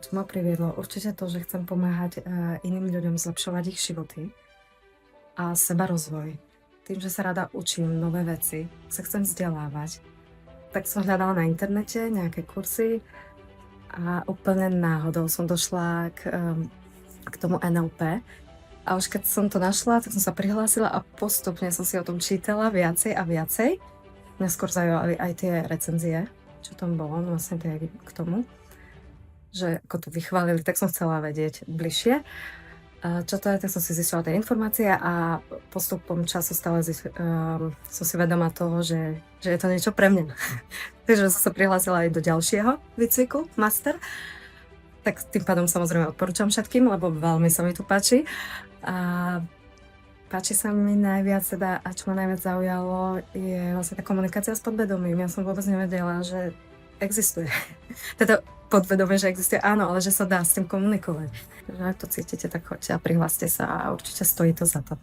Čo ma priviedlo? Určite to, že chcem pomáhať iným ľuďom zlepšovať ich životy a sebarozvoj. Tým, že sa rada učím nové veci, sa chcem vzdelávať, tak som hľadala na internete nejaké kursy a úplne náhodou som došla k tomu NLP. A už keď som to našla, tak som sa prihlásila a postupne som si o tom čítala viacej a viacej. Mňa skôr zaujali aj tie recenzie, čo tam bolo, no vlastne tie k tomu, že ako to vychválili, tak som chcela vedieť bližšie. Čo to je, tak som si zistila tie informácie a postupom času stále som si vedomá toho, že je to niečo pre mňa. Takže som sa prihlásila aj do ďalšieho výcviku, master. Tak tým pádom samozrejme odporúčam všetkým, lebo veľmi sa mi tu páči. A páči sa mi najviac teda, a čo ma najviac zaujalo, je vlastne tá komunikácia s podvedomím. Ja som vôbec nevedela, že existuje. Teda podvedomie, že existuje, áno, ale že sa dá s tým komunikovať. Takže ak to cítite, tak choďte a prihláste sa a určite stojí to za to.